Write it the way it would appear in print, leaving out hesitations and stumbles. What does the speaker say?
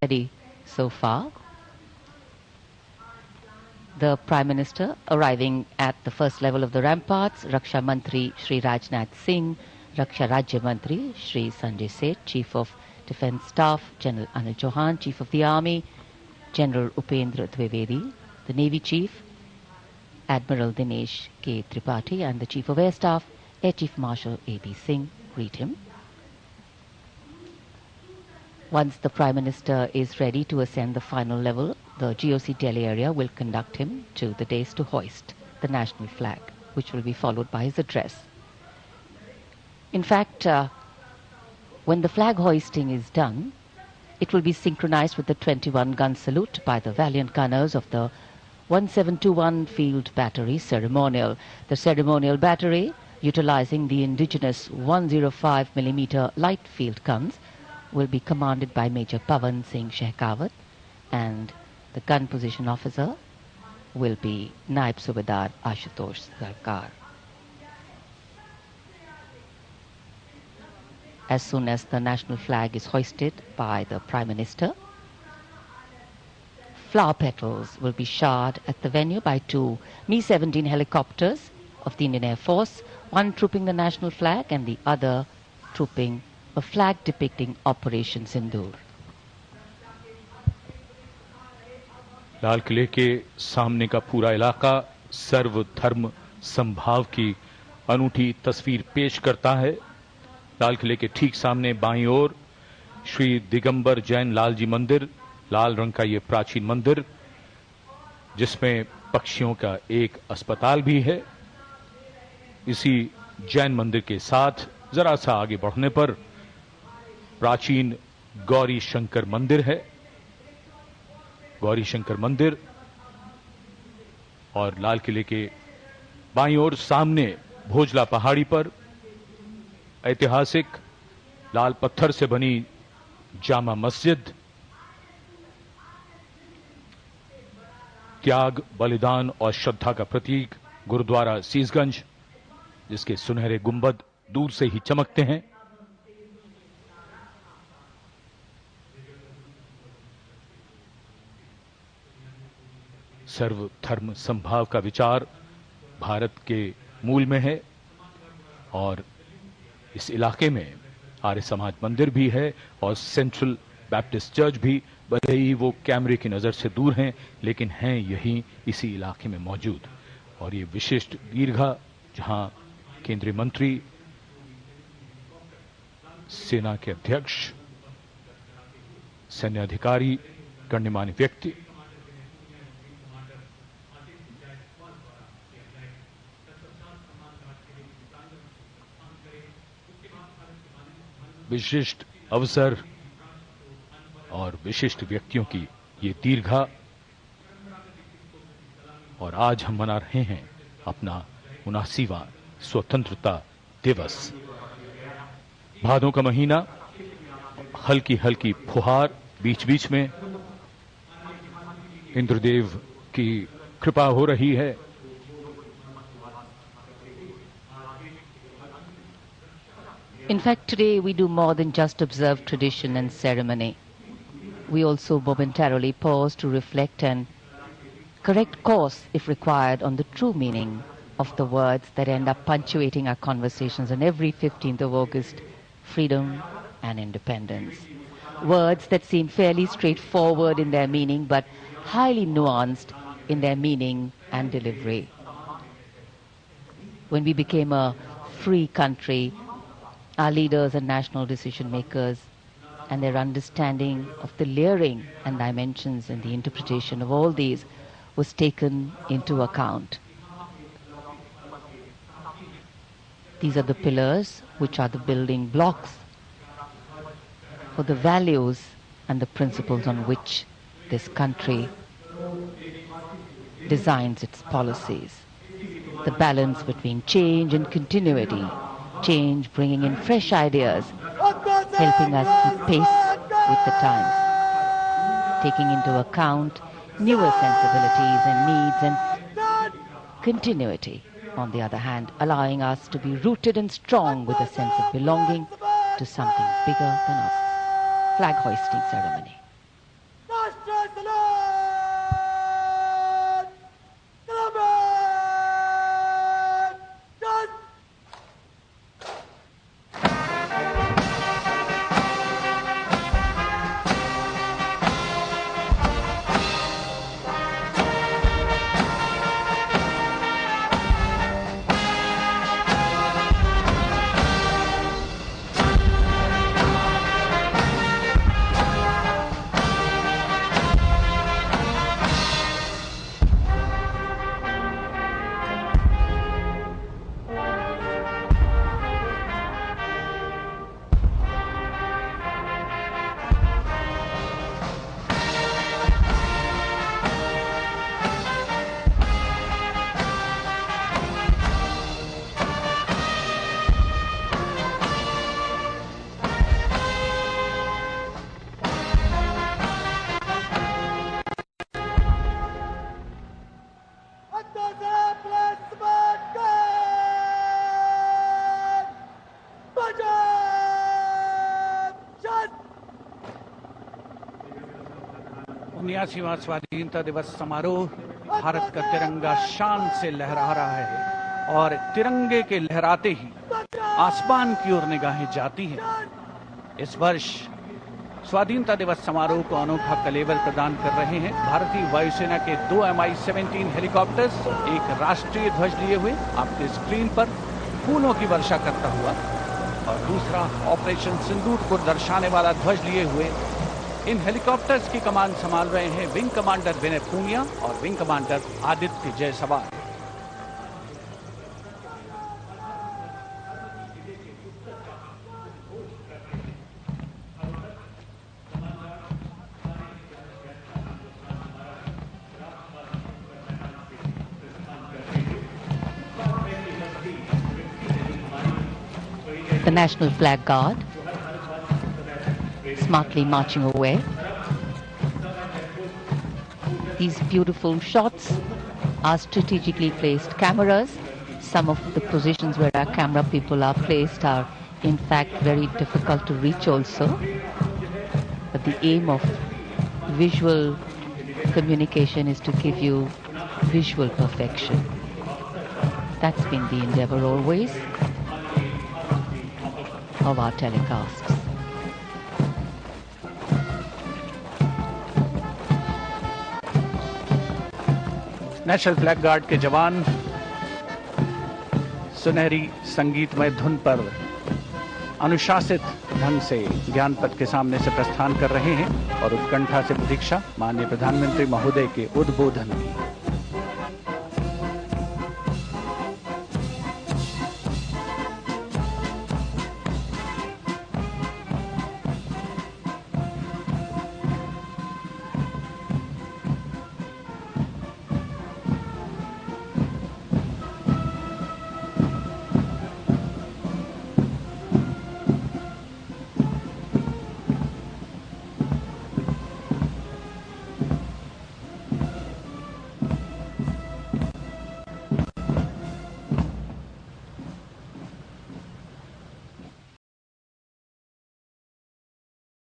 ready so far. The Prime Minister arriving at the first level of the ramparts, Raksha Mantri Shri Rajnath Singh, Raksha Rajya Mantri Shri Sanjay Seth, Chief of Defence Staff General Anil Chauhan, Chief of the Army General Upendra Dwivedi, the Navy Chief Admiral Dinesh K. Tripathi, and the Chief of Air Staff Air Chief Marshal A.B. Singh greet him. Once the Prime Minister is ready to ascend the final level, the GOC Delhi area will conduct him to the dais to hoist the national flag, which will be followed by his address. In fact, when the flag hoisting is done, it will be synchronized with the 21-gun salute by the valiant gunners of the 1721 Field Battery Ceremonial. The ceremonial battery, utilizing the indigenous 105mm light field guns, will be commanded by Major Pavan Singh Shekhawat, and the gun position officer will be Naib Subedar Ashutosh Sarkar. As soon as the national flag is hoisted by the Prime Minister, flower petals will be showered at the venue by two Mi-17 helicopters of the Indian Air Force, one trooping the national flag and the other trooping a flag depicting Operation Sindoor. लाल किले के सामने का पूरा इलाका सर्व धर्म संभाव की अनूठी तस्वीर पेश करता है। लाल किले के ठीक सामने बाईं ओर श्री दिगंबर जैन लाल जी मंदिर, लाल रंग का ये प्राचीन मंदिर, जिसमें पक्षियों का एक अस्पताल भी है। इसी जैन मंदिर के साथ जरा सा आगे बढ़ने पर प्राचीन गौरी शंकर मंदिर है। गौरी शंकर मंदिर और लाल किले के बाईं ओर सामने भोजला पहाड़ी पर ऐतिहासिक लाल पत्थर से बनी जामा मस्जिद, त्याग, बलिदान और श्रद्धा का प्रतीक गुरुद्वारा सीसगंज, जिसके सुनहरे गुंबद दूर से ही चमकते हैं। सर्व धर्म संभाव का विचार भारत के मूल में है और इस इलाके में आर्य समाज मंदिर भी है और सेंट्रल बैप्टिस्ट चर्च भी, भले ही वो कैमरे की नजर से दूर हैं, लेकिन हैं यहीं इसी इलाके में मौजूद। और ये विशिष्ट दीर्घा, जहां केंद्रीय मंत्री, सेना के अध्यक्ष, सैन्य अधिकारी, गण्यमान्य व्यक्ति विशिष्ट अवसर और विशिष्ट व्यक्तियों की ये दीर्घा। और आज हम मना रहे हैं अपना 79वां स्वतंत्रता दिवस। भादों का महीना, हल्की हल्की फुहार, बीच बीच में इंद्रदेव की कृपा हो रही है। In fact, today we do more than just observe tradition and ceremony. We also momentarily pause to reflect and correct course, if required, on the true meaning of the words that end up punctuating our conversations on every 15th of August, freedom and independence. Words that seem fairly straightforward in their meaning, but highly nuanced in their meaning and delivery. When we became a free country, our leaders and national decision makers and their understanding of the layering and dimensions and the interpretation of all these was taken into account. These are the pillars which are the building blocks for the values and the principles on which this country designs its policies. The balance between change and continuity. Change bringing in fresh ideas, helping us keep pace with the times, taking into account newer sensibilities and needs, and continuity, on the other hand, allowing us to be rooted and strong with a sense of belonging to something bigger than us. Flag hoisting ceremony. 79वां स्वाधीनता दिवस समारोह, भारत का तिरंगा शान से लहरा रहा है और तिरंगे के लहराते ही आसमान की ओर निगाहें जाती हैं। इस वर्ष स्वाधीनता दिवस समारोह को अनोखा कलेवर प्रदान कर रहे हैं भारतीय वायुसेना के 2 Mi-17 हेलीकॉप्टर्स, एक राष्ट्रीय ध्वज लिए हुए आपके स्क्रीन पर फूलों की वर्षा करता हुआ, और दूसरा ऑपरेशन सिंदूर को दर्शाने वाला ध्वज लिए हुए। इन हेलीकॉप्टर्स की कमान संभाल रहे हैं विंग कमांडर विनय पूनिया और wing commander Aditya Jaiswal. The National Flag Guard smartly marching away. These beautiful shots are strategically placed cameras. Some of the positions where our camera people are placed are in fact very difficult to reach also. But the aim of visual communication is to give you visual perfection. That's been the endeavor always of our telecasts. National flag guard के जवान सुनहरी संगीतमय धुन पर अनुशासित ढंग से ज्ञानपथ के सामने से प्रस्थान कर रहे हैं और उत्कंठा से प्रतीक्षा माननीय प्रधानमंत्री महोदय के उद्बोधन की।